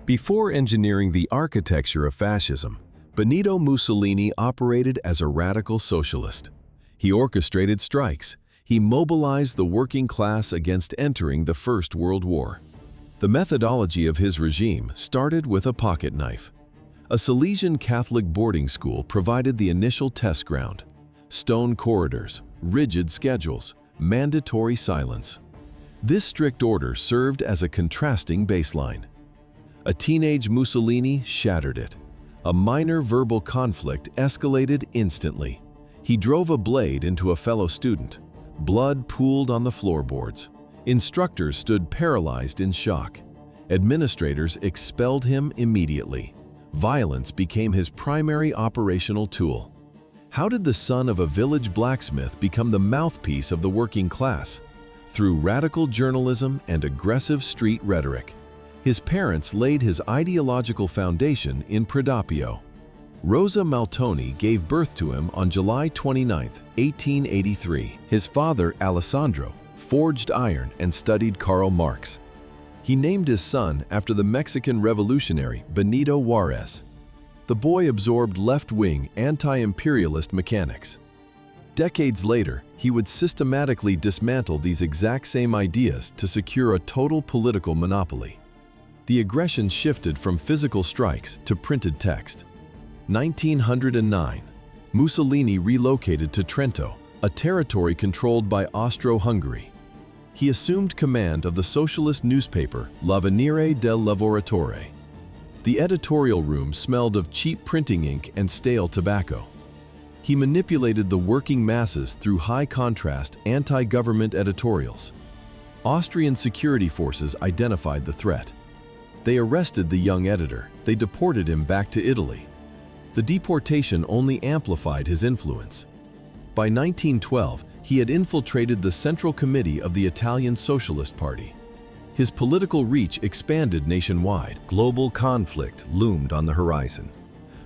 Before engineering the architecture of fascism, Benito Mussolini operated as a radical socialist. He orchestrated strikes. He mobilized the working class against entering the First World War. The methodology of his regime started with a pocket knife. A Silesian Catholic boarding school provided the initial test ground. Stone corridors, rigid schedules, mandatory silence. This strict order served as a contrasting baseline. A teenage Mussolini shattered it. A minor verbal conflict escalated instantly. He drove a blade into a fellow student. Blood pooled on the floorboards. Instructors stood paralyzed in shock. Administrators expelled him immediately. Violence became his primary operational tool. How did the son of a village blacksmith become the mouthpiece of the working class? Through radical journalism and aggressive street rhetoric. His parents laid his ideological foundation in Predoppio. Rosa Maltoni gave birth to him on July 29, 1883. His father, Alessandro, forged iron and studied Karl Marx. He named his son after the Mexican revolutionary Benito Juarez. The boy absorbed left-wing, anti-imperialist mechanics. Decades later, he would systematically dismantle these exact same ideas to secure a total political monopoly. The aggression shifted from physical strikes to printed text. 1909, Mussolini relocated to Trento, a territory controlled by Austro-Hungary. He assumed command of the socialist newspaper L'Avvenire del Lavoratore. The editorial room smelled of cheap printing ink and stale tobacco. He manipulated the working masses through high-contrast, anti-government editorials. Austrian security forces identified the threat. They arrested the young editor. They deported him back to Italy. The deportation only amplified his influence. By 1912, he had infiltrated the Central Committee of the Italian Socialist Party. His political reach expanded nationwide. Global conflict loomed on the horizon.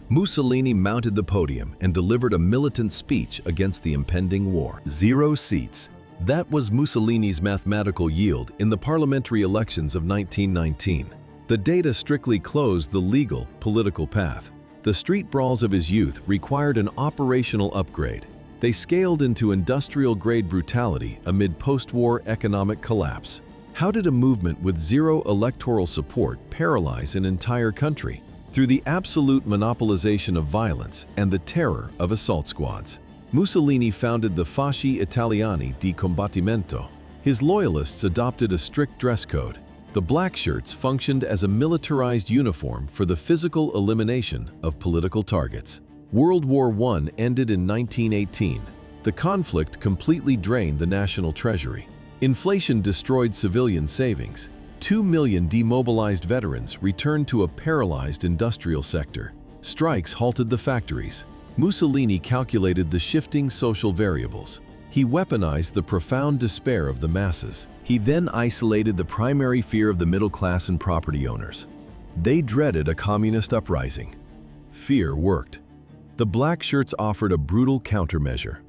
Mussolini mounted the podium and delivered a militant speech against the impending war. 0 seats. That was Mussolini's mathematical yield in the parliamentary elections of 1919. The data strictly closed the legal, political path. The street brawls of his youth required an operational upgrade. They scaled into industrial-grade brutality amid post-war economic collapse. How did a movement with zero electoral support paralyze an entire country? Through the absolute monopolization of violence and the terror of assault squads. Mussolini founded the Fasci Italiani di Combattimento. His loyalists adopted a strict dress code. The Blackshirts functioned as a militarized uniform for the physical elimination of political targets. World War I ended in 1918. The conflict completely drained the national treasury. Inflation destroyed civilian savings. 2 million demobilized veterans returned to a paralyzed industrial sector. Strikes halted the factories. Mussolini calculated the shifting social variables. He weaponized the profound despair of the masses. He then isolated the primary fear of the middle class and property owners. They dreaded a communist uprising. Fear worked. The Blackshirts offered a brutal countermeasure.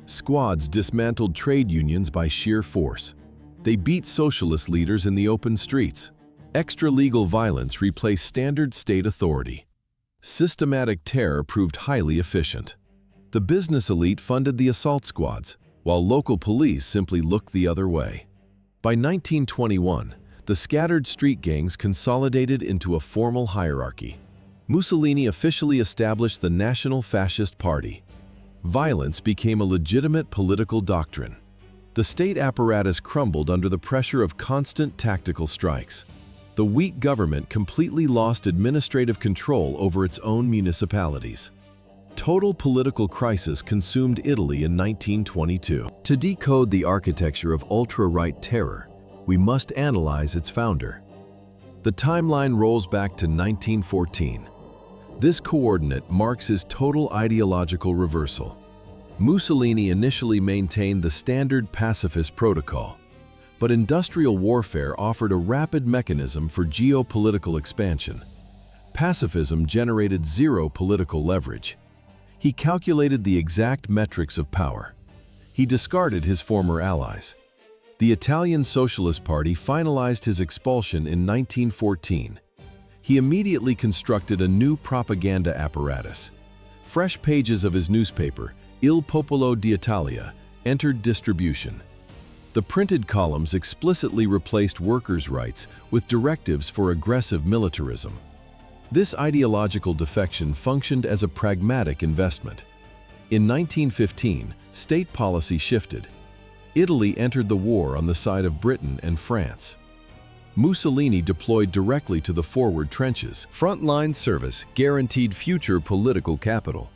Squads dismantled trade unions by sheer force. They beat socialist leaders in the open streets. Extra-legal violence replaced standard state authority. Systematic terror proved highly efficient. The business elite funded the assault squads, while local police simply looked the other way. By 1921, the scattered street gangs consolidated into a formal hierarchy. Mussolini officially established the National Fascist Party. Violence became a legitimate political doctrine. The state apparatus crumbled under the pressure of constant tactical strikes. The weak government completely lost administrative control over its own municipalities. Total political crisis consumed Italy in 1922. To decode the architecture of ultra-right terror, we must analyze its founder. The timeline rolls back to 1914. This coordinate marks his total ideological reversal. Mussolini initially maintained the standard pacifist protocol, but industrial warfare offered a rapid mechanism for geopolitical expansion. Pacifism generated zero political leverage. He calculated the exact metrics of power. He discarded his former allies. The Italian Socialist Party finalized his expulsion in 1914. He immediately constructed a new propaganda apparatus. Fresh pages of his newspaper, Il Popolo d'Italia, entered distribution. The printed columns explicitly replaced workers' rights with directives for aggressive militarism. This ideological defection functioned as a pragmatic investment. In 1915, state policy shifted. Italy entered the war on the side of Britain and France. Mussolini deployed directly to the forward trenches. Frontline service guaranteed future political capital.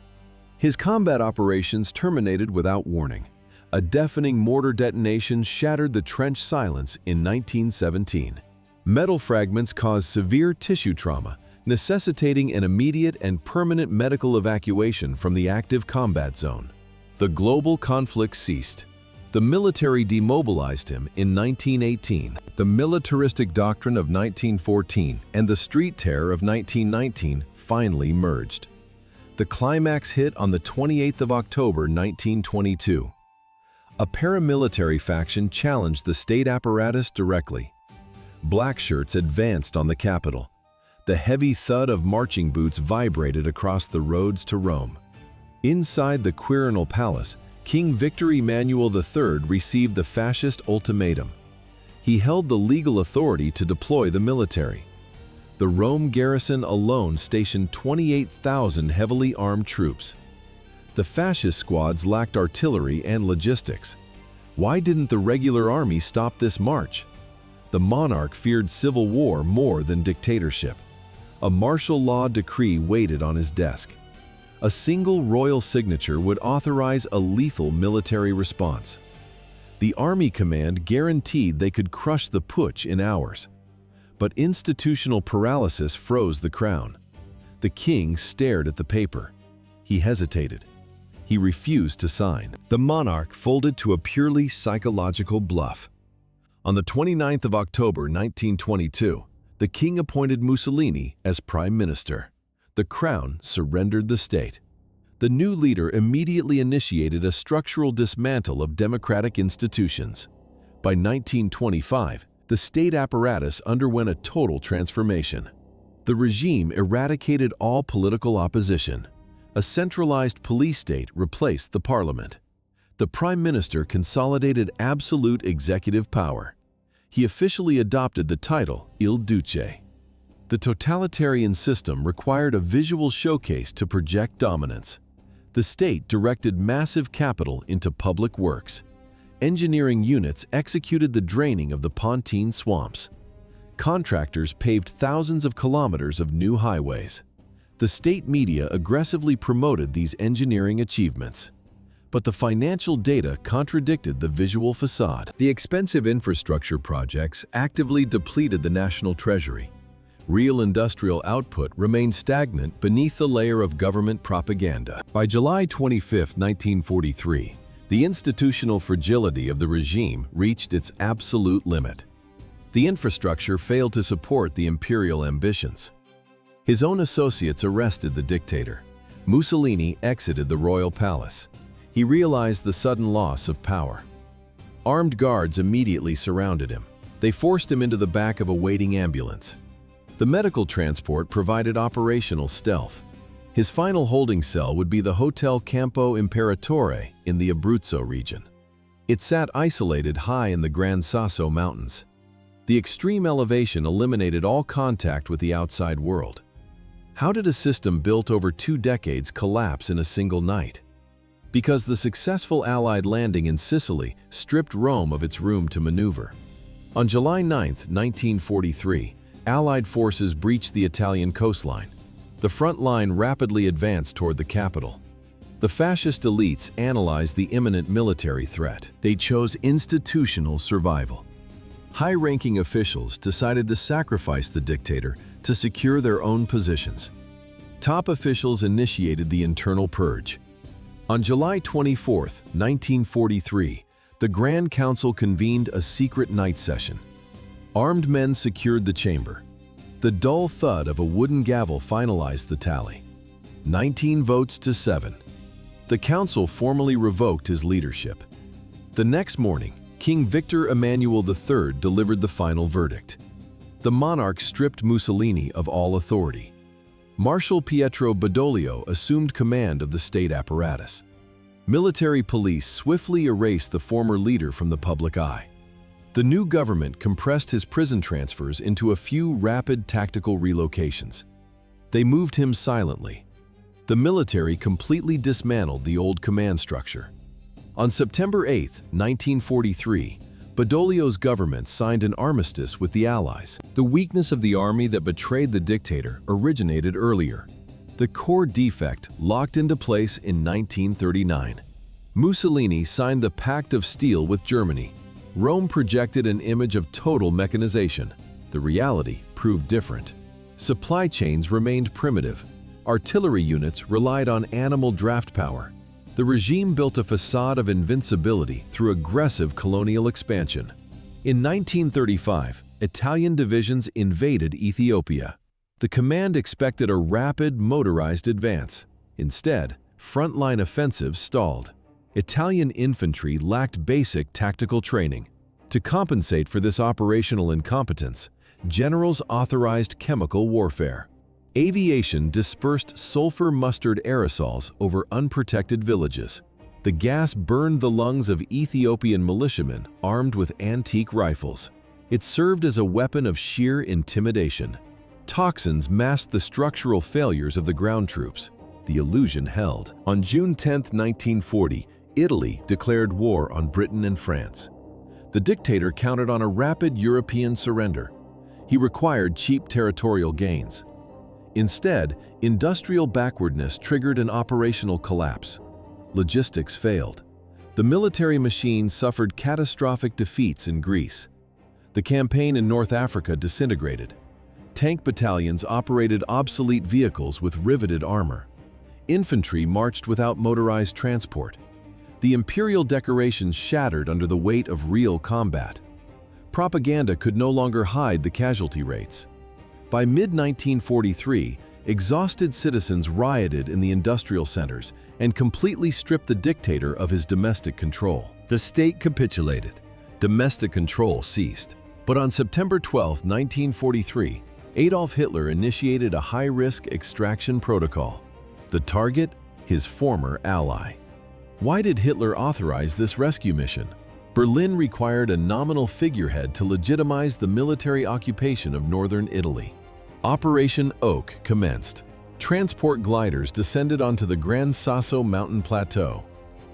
His combat operations terminated without warning. A deafening mortar detonation shattered the trench silence in 1917. Metal fragments caused severe tissue trauma, necessitating an immediate and permanent medical evacuation from the active combat zone. The global conflict ceased. The military demobilized him in 1918. The militaristic doctrine of 1914 and the street terror of 1919 finally merged. The climax hit on the 28th of October 1922. A paramilitary faction challenged the state apparatus directly. Blackshirts advanced on the capital. The heavy thud of marching boots vibrated across the roads to Rome. Inside the Quirinal Palace, King Victor Emmanuel III received the fascist ultimatum. He held the legal authority to deploy the military. The Rome garrison alone stationed 28,000 heavily armed troops. The fascist squads lacked artillery and logistics. Why didn't the regular army stop this march? The monarch feared civil war more than dictatorship. A martial law decree waited on his desk. A single royal signature would authorize a lethal military response. The army command guaranteed they could crush the putsch in hours. But institutional paralysis froze the crown. The king stared at the paper. He hesitated. He refused to sign. The monarch folded to a purely psychological bluff. On the 29th of October 1922, the king appointed Mussolini as prime minister. The crown surrendered the state. The new leader immediately initiated a structural dismantle of democratic institutions. By 1925, the state apparatus underwent a total transformation. The regime eradicated all political opposition. A centralized police state replaced the parliament. The prime minister consolidated absolute executive power. He officially adopted the title Il Duce. The totalitarian system required a visual showcase to project dominance. The state directed massive capital into public works. Engineering units executed the draining of the Pontine swamps. Contractors paved thousands of kilometers of new highways. The state media aggressively promoted these engineering achievements. But the financial data contradicted the visual facade. The expensive infrastructure projects actively depleted the national treasury. Real industrial output remained stagnant beneath the layer of government propaganda. By July 25, 1943, the institutional fragility of the regime reached its absolute limit. The infrastructure failed to support the imperial ambitions. His own associates arrested the dictator. Mussolini exited the royal palace. He realized the sudden loss of power. Armed guards immediately surrounded him. They forced him into the back of a waiting ambulance. The medical transport provided operational stealth. His final holding cell would be the Hotel Campo Imperatore in the Abruzzo region. It sat isolated high in the Gran Sasso Mountains. The extreme elevation eliminated all contact with the outside world. How did a system built over 2 decades collapse in a single night? Because the successful Allied landing in Sicily stripped Rome of its room to maneuver. On July 9, 1943, Allied forces breached the Italian coastline. The front line rapidly advanced toward the capital. The fascist elites analyzed the imminent military threat. They chose institutional survival. High-ranking officials decided to sacrifice the dictator to secure their own positions. Top officials initiated the internal purge. On July 24, 1943, the Grand Council convened a secret night session. Armed men secured the chamber. The dull thud of a wooden gavel finalized the tally. 19 votes to 7. The council formally revoked his leadership. The next morning, King Victor Emmanuel III delivered the final verdict. the monarch stripped Mussolini of all authority. Marshal Pietro Badoglio assumed command of the state apparatus. Military police swiftly erased the former leader from the public eye. The new government compressed his prison transfers into a few rapid tactical relocations. They moved him silently. The military completely dismantled the old command structure. On September 8, 1943, Badoglio's government signed an armistice with the Allies. The weakness of the army that betrayed the dictator originated earlier. The core defect locked into place in 1939. Mussolini signed the Pact of Steel with Germany. Rome projected an image of total mechanization. The reality proved different. Supply chains remained primitive. Artillery units relied on animal draft power. The regime built a facade of invincibility through aggressive colonial expansion. In 1935, Italian divisions invaded Ethiopia. The command expected a rapid, motorized advance. Instead, frontline offensives stalled. Italian infantry lacked basic tactical training. To compensate for this operational incompetence, generals authorized chemical warfare. Aviation dispersed sulfur mustard aerosols over unprotected villages. The gas burned the lungs of Ethiopian militiamen armed with antique rifles. It served as a weapon of sheer intimidation. Toxins masked the structural failures of the ground troops. The illusion held. On June 10, 1940, Italy declared war on Britain and France. The dictator counted on a rapid European surrender. He required cheap territorial gains. Instead, industrial backwardness triggered an operational collapse. Logistics failed. The military machine suffered catastrophic defeats in Greece. The campaign in North Africa disintegrated. Tank battalions operated obsolete vehicles with riveted armor. Infantry marched without motorized transport. The imperial decorations shattered under the weight of real combat. Propaganda could no longer hide the casualty rates. By mid-1943, exhausted citizens rioted in the industrial centers and completely stripped the dictator of his domestic control. The state capitulated. Domestic control ceased. But on September 12, 1943, Adolf Hitler initiated a high-risk extraction protocol. The target? His former ally. Why did Hitler authorize this rescue mission? Berlin required a nominal figurehead to legitimize the military occupation of northern Italy. Operation Oak commenced. Transport gliders descended onto the Gran Sasso mountain plateau.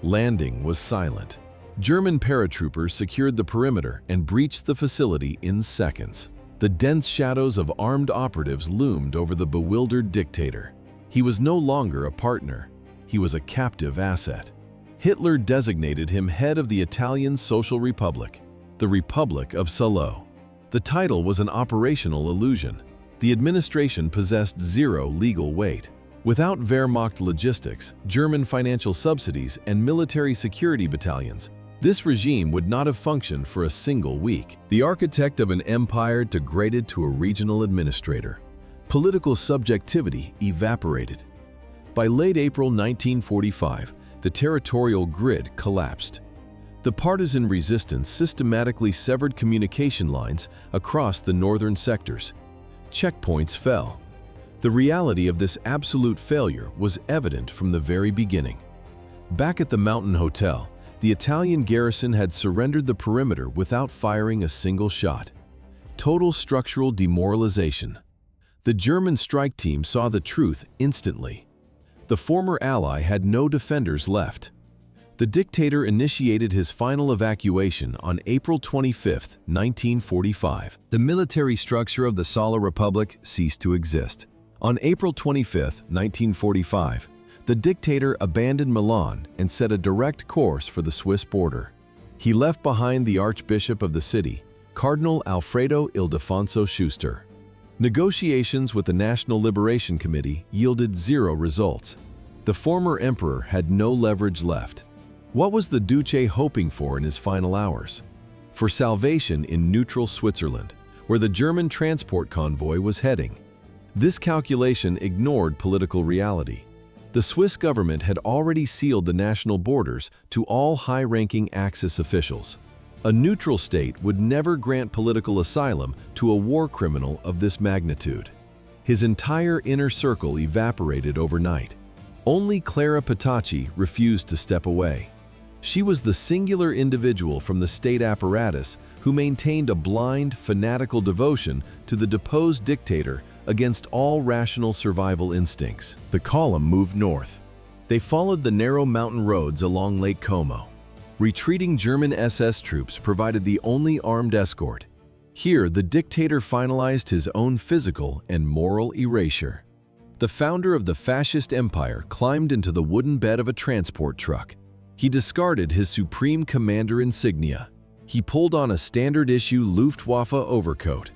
Landing was silent. German paratroopers secured the perimeter and breached the facility in seconds. The dense shadows of armed operatives loomed over the bewildered dictator. He was no longer a partner. He was a captive asset. Hitler designated him head of the Italian Social Republic, the Republic of Salo. The title was an operational illusion. The administration possessed zero legal weight. Without Wehrmacht logistics, German financial subsidies, and military security battalions, this regime would not have functioned for a single week. The architect of an empire degraded to a regional administrator. Political subjectivity evaporated. By late April 1945, the territorial grid collapsed. The partisan resistance systematically severed communication lines across the northern sectors. Checkpoints fell. The reality of this absolute failure was evident from the very beginning. Back at the Mountain Hotel, the Italian garrison had surrendered the perimeter without firing a single shot. Total structural demoralization. The German strike team saw the truth instantly. The former ally had no defenders left. The dictator initiated his final evacuation on April 25, 1945. The military structure of the Salo Republic ceased to exist. On April 25, 1945, the dictator abandoned Milan and set a direct course for the Swiss border. He left behind the Archbishop of the city, Cardinal Alfredo Ildefonso Schuster. Negotiations with the National Liberation Committee yielded zero results. The former emperor had no leverage left. What was the Duce hoping for in his final hours? For salvation in neutral Switzerland, where the German transport convoy was heading. This calculation ignored political reality. The Swiss government had already sealed the national borders to all high-ranking Axis officials. A neutral state would never grant political asylum to a war criminal of this magnitude. His entire inner circle evaporated overnight. Only Clara Petacci refused to step away. She was the singular individual from the state apparatus who maintained a blind, fanatical devotion to the deposed dictator against all rational survival instincts. The column moved north. They followed the narrow mountain roads along Lake Como. Retreating German SS troops provided the only armed escort. Here, the dictator finalized his own physical and moral erasure. The founder of the fascist empire climbed into the wooden bed of a transport truck. He discarded his supreme commander insignia. He pulled on a standard-issue Luftwaffe overcoat.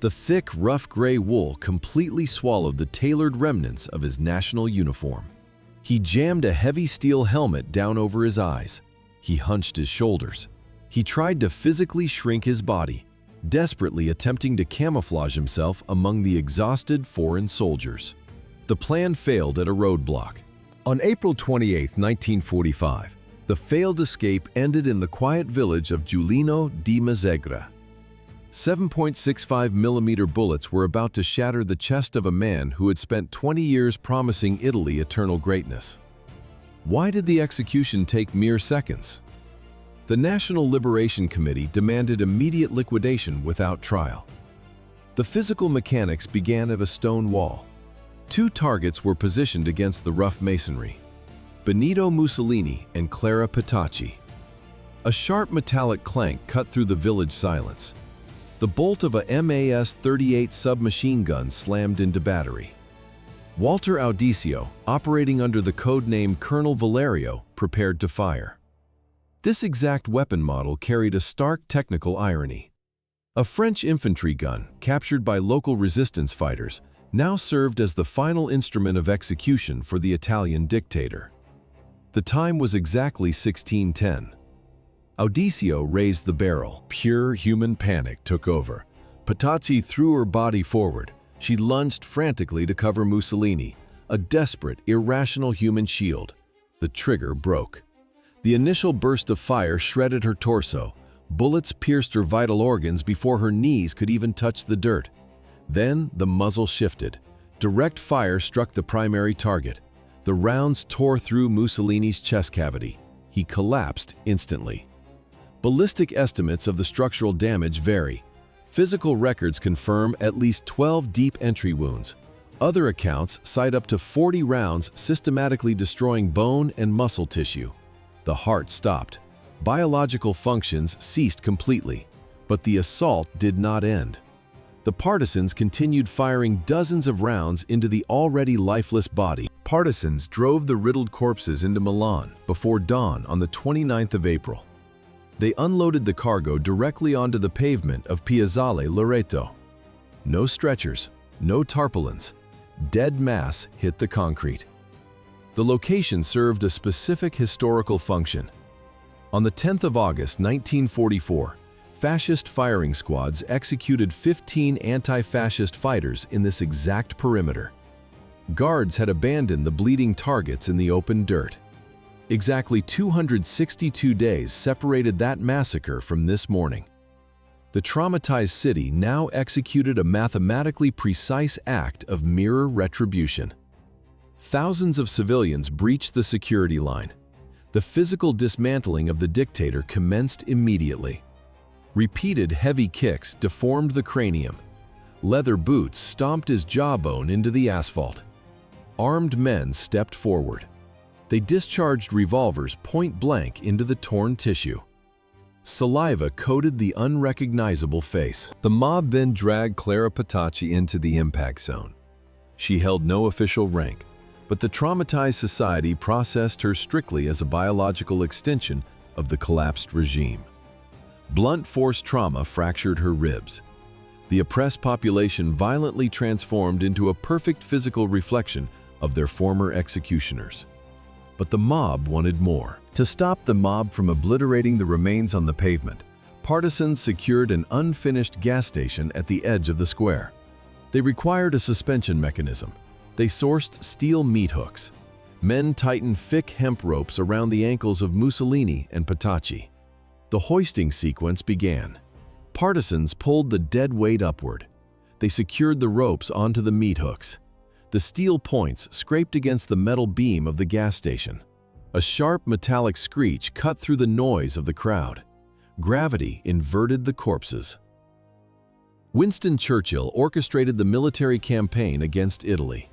The thick, rough gray wool completely swallowed the tailored remnants of his national uniform. He jammed a heavy steel helmet down over his eyes. He hunched his shoulders. He tried to physically shrink his body, desperately attempting to camouflage himself among the exhausted foreign soldiers. The plan failed at a roadblock. On April 28, 1945, the failed escape ended in the quiet village of Giulino di Mezzegra. 7.65mm bullets were about to shatter the chest of a man who had spent 20 years promising Italy eternal greatness. Why did the execution take mere seconds? The National Liberation Committee demanded immediate liquidation without trial. The physical mechanics began at a stone wall. Two targets were positioned against the rough masonry: Benito Mussolini and Clara Petacci. A sharp metallic clank cut through the village silence. The bolt of a MAS-38 submachine gun slammed into battery. Walter Audicio, operating under the code name Colonel Valerio, prepared to fire. This exact weapon model carried a stark technical irony. A French infantry gun, captured by local resistance fighters, now served as the final instrument of execution for the Italian dictator. The time was exactly 1610. Audicio raised the barrel. Pure human panic took over. Petacci threw her body forward. She lunged frantically to cover Mussolini, a desperate, irrational human shield. The trigger broke. The initial burst of fire shredded her torso. Bullets pierced her vital organs before her knees could even touch the dirt. Then the muzzle shifted. Direct fire struck the primary target. The rounds tore through Mussolini's chest cavity. He collapsed instantly. Ballistic estimates of the structural damage vary. Physical records confirm at least 12 deep entry wounds. Other accounts cite up to 40 rounds systematically destroying bone and muscle tissue. The heart stopped. Biological functions ceased completely. But the assault did not end. The partisans continued firing dozens of rounds into the already lifeless body. Partisans drove the riddled corpses into Milan before dawn on the 29th of April. They unloaded the cargo directly onto the pavement of Piazzale Loreto. No stretchers, no tarpaulins. Dead mass hit the concrete. The location served a specific historical function. On the 10th of August 1944, fascist firing squads executed 15 anti-fascist fighters in this exact perimeter. Guards had abandoned the bleeding targets in the open dirt. Exactly 262 days separated that massacre from this morning. The traumatized city now executed a mathematically precise act of mirror retribution. Thousands of civilians breached the security line. The physical dismantling of the dictator commenced immediately. Repeated heavy kicks deformed the cranium. Leather boots stomped his jawbone into the asphalt. Armed men stepped forward. They discharged revolvers point-blank into the torn tissue. Saliva coated the unrecognizable face. The mob then dragged Clara Petacci into the impact zone. She held no official rank, but the traumatized society processed her strictly as a biological extension of the collapsed regime. Blunt force trauma fractured her ribs. The oppressed population violently transformed into a perfect physical reflection of their former executioners. But the mob wanted more. To stop the mob from obliterating the remains on the pavement, partisans secured an unfinished gas station at the edge of the square. They required a suspension mechanism. They sourced steel meat hooks. Men tightened thick hemp ropes around the ankles of Mussolini and Petacci. The hoisting sequence began. Partisans pulled the dead weight upward. They secured the ropes onto the meat hooks. The steel points scraped against the metal beam of the gas station. A sharp metallic screech cut through the noise of the crowd. Gravity inverted the corpses. Winston Churchill orchestrated the military campaign against Italy.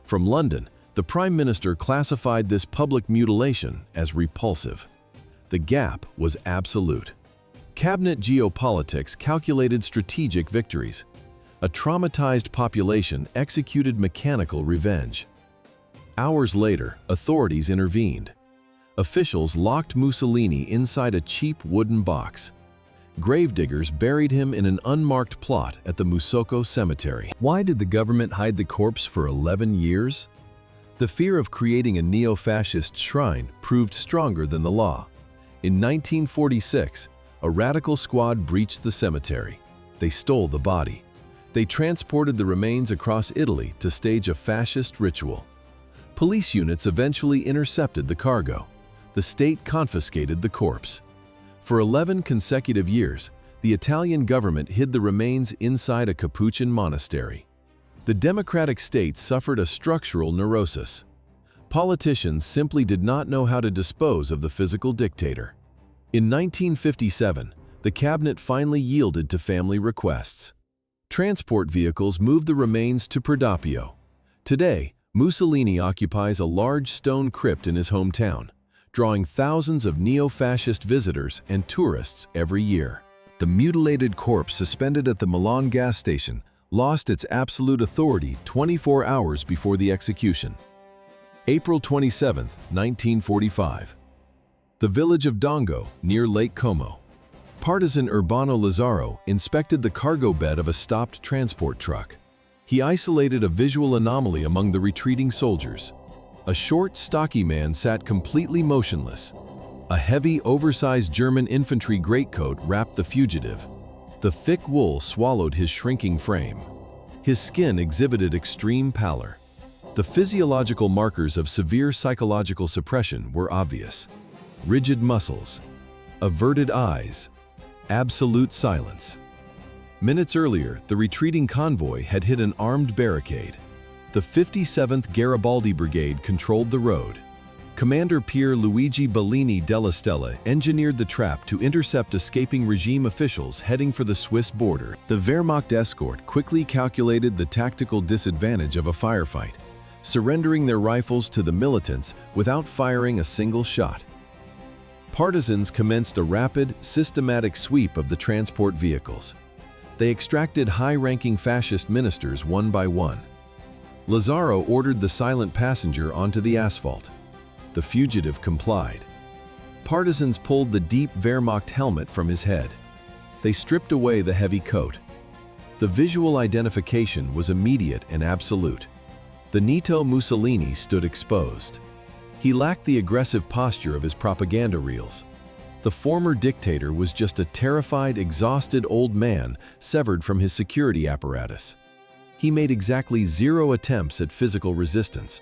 From London, the Prime Minister classified this public mutilation as repulsive. The gap was absolute. Cabinet geopolitics calculated strategic victories. A traumatized population executed mechanical revenge. Hours later, authorities intervened. Officials locked Mussolini inside a cheap wooden box. Gravediggers buried him in an unmarked plot at the Musocco cemetery. Why did the government hide the corpse for 11 years? The fear of creating a neo-fascist shrine proved stronger than the law. In 1946, a radical squad breached the cemetery. They stole the body. They transported the remains across Italy to stage a fascist ritual. Police units eventually intercepted the cargo. The state confiscated the corpse. For 11 consecutive years, the Italian government hid the remains inside a Capuchin monastery. The democratic state suffered a structural neurosis. Politicians simply did not know how to dispose of the physical dictator. In 1957, the cabinet finally yielded to family requests. Transport vehicles moved the remains to Prodapio. Today, Mussolini occupies a large stone crypt in his hometown, drawing thousands of neo-fascist visitors and tourists every year. The mutilated corpse suspended at the Milan gas station lost its absolute authority 24 hours before the execution. April 27, 1945. The village of Dongo, near Lake Como. Partisan Urbano Lazzaro inspected the cargo bed of a stopped transport truck. He isolated a visual anomaly among the retreating soldiers. A short, stocky man sat completely motionless. A heavy, oversized German infantry greatcoat wrapped the fugitive. The thick wool swallowed his shrinking frame. His skin exhibited extreme pallor. The physiological markers of severe psychological suppression were obvious. Rigid muscles, averted eyes, absolute silence. Minutes earlier, the retreating convoy had hit an armed barricade. The 57th Garibaldi Brigade controlled the road. Commander Pier Luigi Bellini della Stella engineered the trap to intercept escaping regime officials heading for the Swiss border. The Wehrmacht escort quickly calculated the tactical disadvantage of a firefight, surrendering their rifles to the militants without firing a single shot. Partisans commenced a rapid, systematic sweep of the transport vehicles. They extracted high-ranking fascist ministers one by one. Lazzaro ordered the silent passenger onto the asphalt. The fugitive complied. Partisans pulled the deep Wehrmacht helmet from his head. They stripped away the heavy coat. The visual identification was immediate and absolute. Benito Mussolini stood exposed. He lacked the aggressive posture of his propaganda reels. The former dictator was just a terrified, exhausted old man severed from his security apparatus. He made exactly 0 attempts at physical resistance.